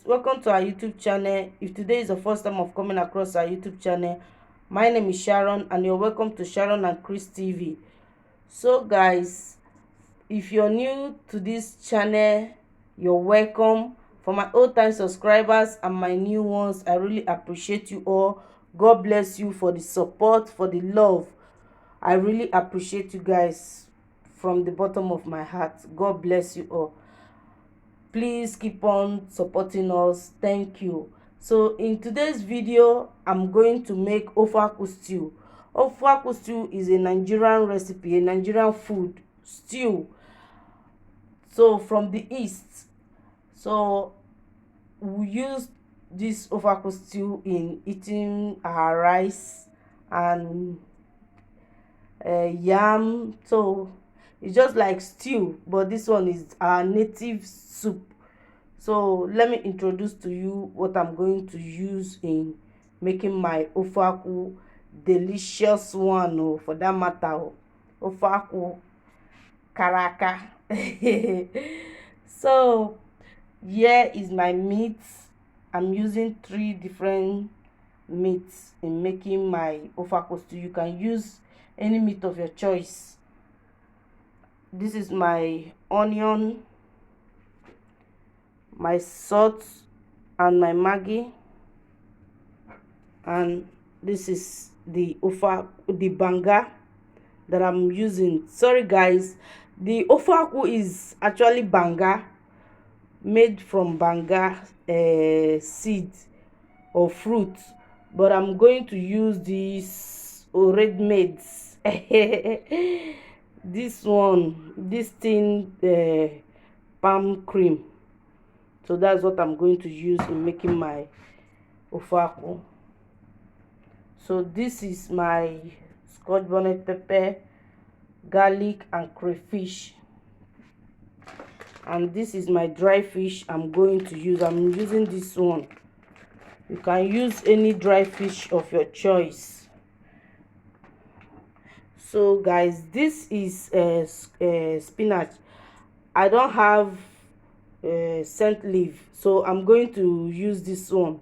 welcome to our YouTube channel. If today is the first time of coming across our YouTube channel, my name is Sharon and you're welcome to Sharon and Chris TV. So guys, if you're new to this channel, you're welcome. For my old time subscribers and my new ones, I really appreciate you all. God bless you for the support, for the love. I really appreciate you guys from the bottom of my heart. God bless you all. Please keep on supporting us. Thank you. So in today's video, I'm going to make Ofe Akwu stew. Ofe Akwu stew is a Nigerian recipe, a Nigerian food stew, so from the east. So we use this Ofe Akwu stew in eating our rice and yam. So it's just like stew, but this one is our native soup. So let me introduce to you what I'm going to use in making my Ofe Akwu delicious one. Oh, for that matter, oh, Ofe Akwu karaka. So here is my meat. I'm using 3 different meats in making my Ofe Akwu stew. You can use any meat of your choice. This is my onion, my salt and my Maggi, and this is the Banga that I'm using. Sorry guys, the Ofe Akwu is actually Banga, made from Banga seed or fruit, but I'm going to use these red maids. This one, this thing, palm cream. So that's what I'm going to use in making my Ofe Akwu. So this is my scotch bonnet pepper, garlic and crayfish. And this is my dry fish I'm going to use. I'm using this one. You can use any dry fish of your choice. So guys, this is spinach. I don't have scent leaf, so I'm going to use this one.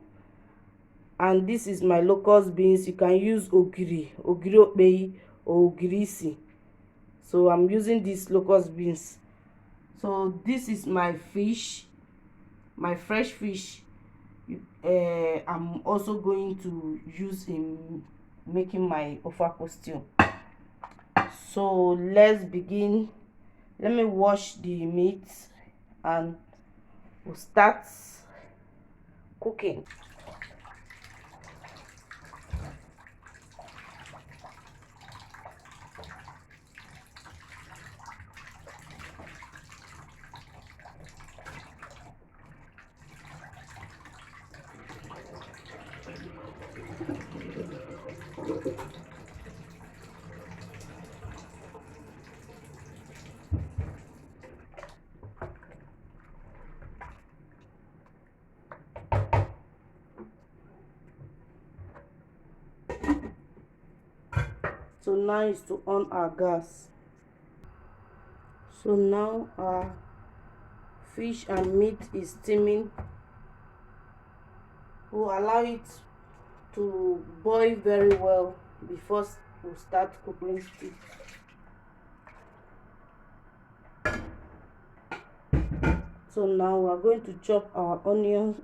And this is my locust beans. You can use ogiri okpei or ogirisi. So I'm using these locust beans. So this is my fish, my fresh fish. I'm also going to use in making my Ofe Akwu stew. So let's begin. Let me wash the meat and we'll start cooking. So now is to on our gas. So now our fish and meat is steaming. We'll allow it to boil very well before we start cooking it. So now we are going to chop our onions.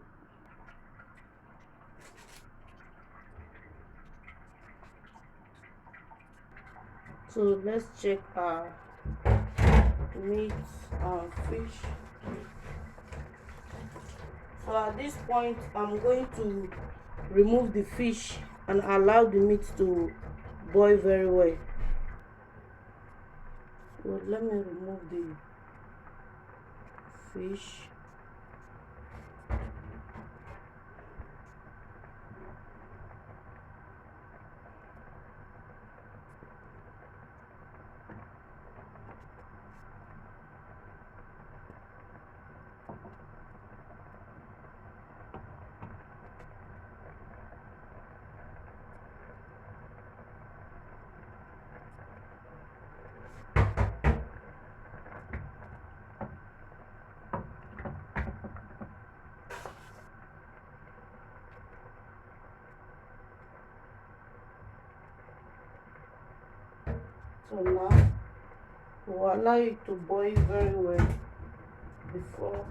So let's check our meat and fish. So at this point, I'm going to remove the fish and allow the meat to boil very well. So let me remove the fish. So now we'll allow it to boil very well before.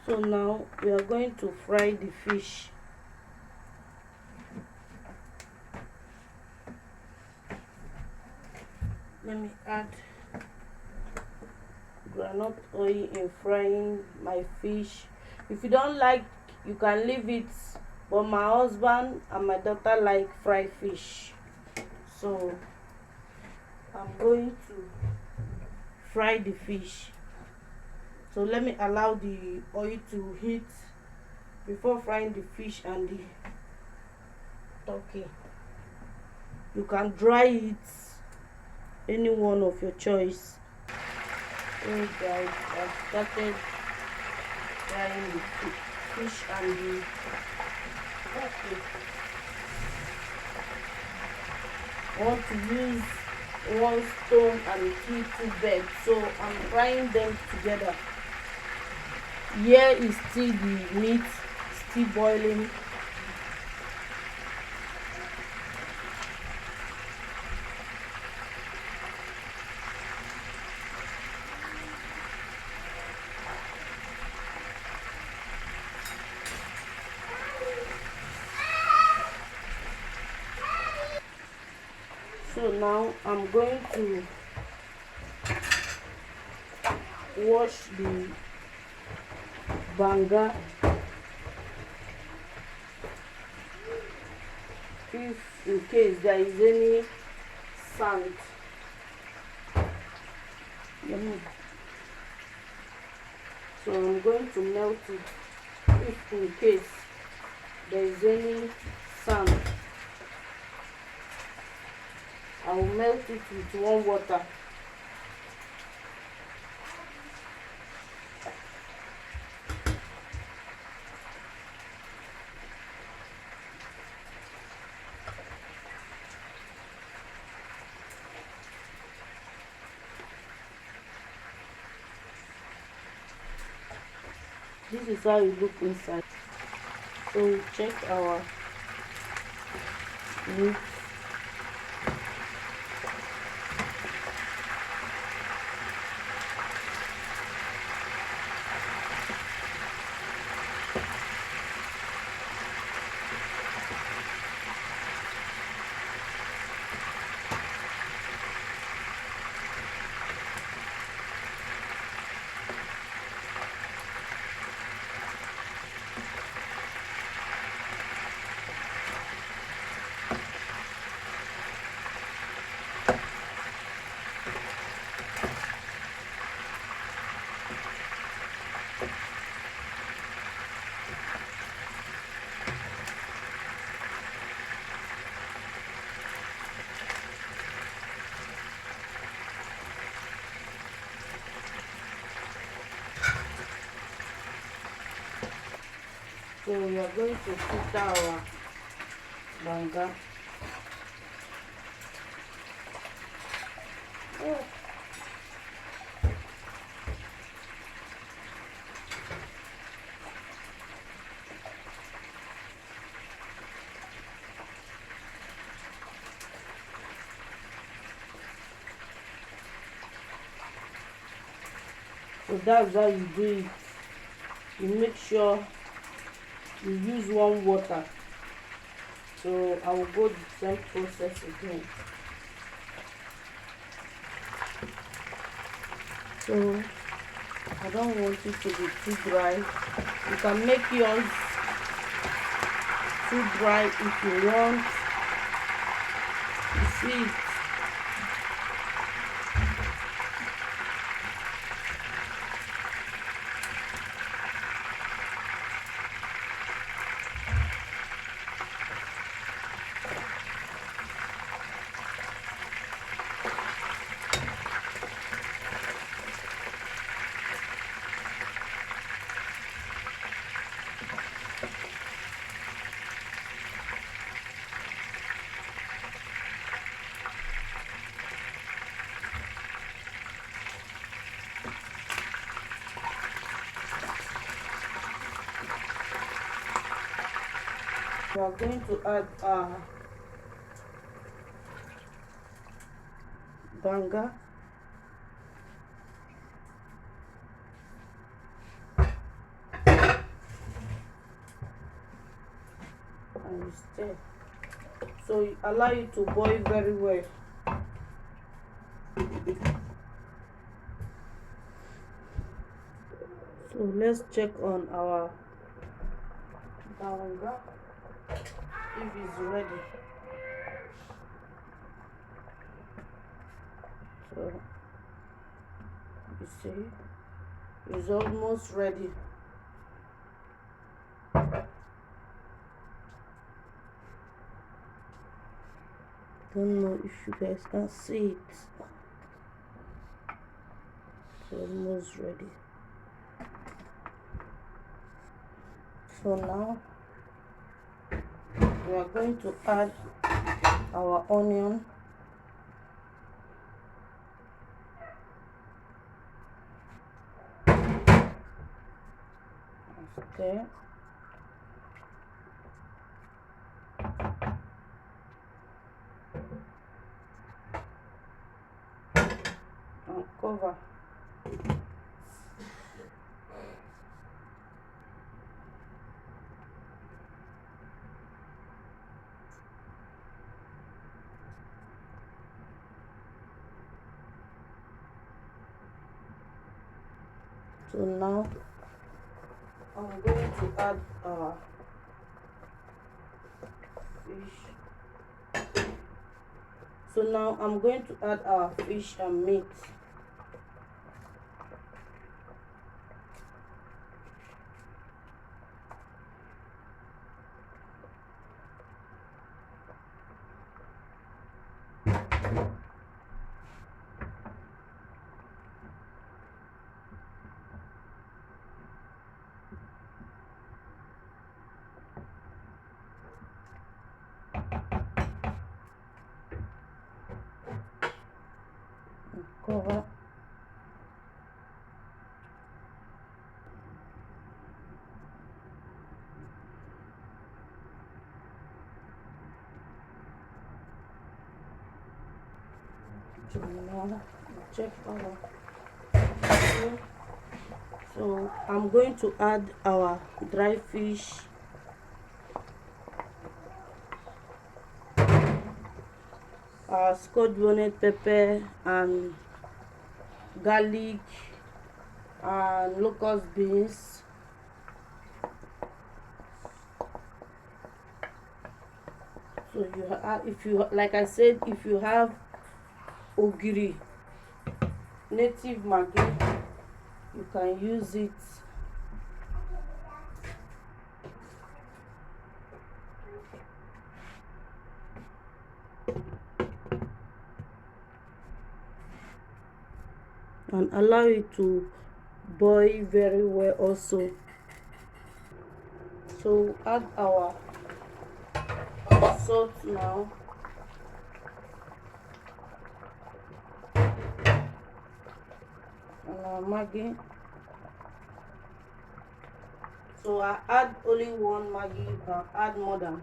So now we are going to fry the fish. Let me add groundnut oil in frying my fish. If you don't like, you can leave it, but my husband and my daughter like fried fish, so I'm going to fry the fish. So let me allow the oil to heat before frying the fish and the turkey. You can dry it any one of your choice. So guys, I've started frying the fish and the turkey. I want to use one stone and kill two birds, so I'm frying them together. Here is still the meat, still boiling. So now I'm going to wash the banga. If in case there is any sand, so I'm going to melt it. If in case there is any sand, I will melt it with warm water. This is how it looks inside. So we check our meat. So we are going to put our banga. Oh. So that's how you do it. You make sure you use warm water. So I will go the same process again. So I don't want it to be too dry. You can make yours too dry if you want. You see it. We are going to add banga. And you stir. So allow it to boil very well. So let's check on our banga if it's ready. So you see it's almost ready. Don't know if you guys can see it. It's almost ready. So now we are going to add our onion. Okay. And cover. So now I'm going to add fish. So now I'm going to add our fish and meat. Cover. So now check our fish. So I'm going to add our dry fish, scotch bonnet pepper and garlic and locust beans. So you have, if you like I said, if you have ogiri native maggi, you can use it. And allow it to boil very well also. So add our salt now. And our maggi. So I add only one maggi, you can add more than.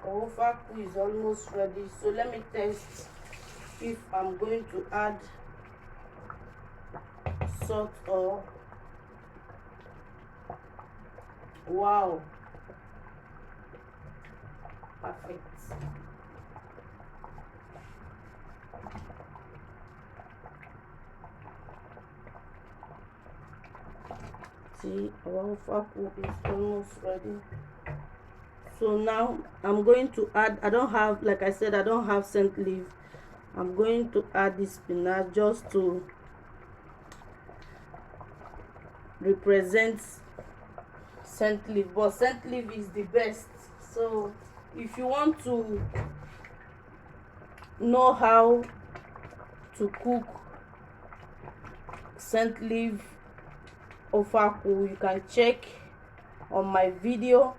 Ofe Akwu is almost ready. So let me test if I'm going to add salt or. Wow, perfect. See, our Ofe Akwu is almost ready. So now I'm going to add, I don't have, like I said, I don't have scent leaf. I'm going to add this spinach just to represent scent leaf, but scent leaf is the best. So if you want to know how to cook scent leaf Ofe Akwu, you can check on my video.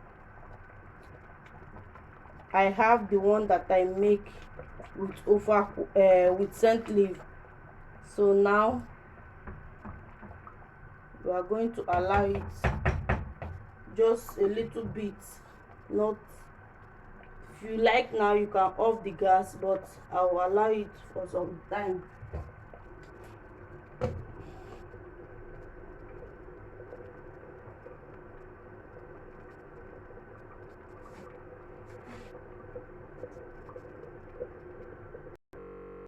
I have the one that I make with with scent leaf. So now we are going to allow it just a little bit, not, if you like now you can off the gas, but I will allow it for some time.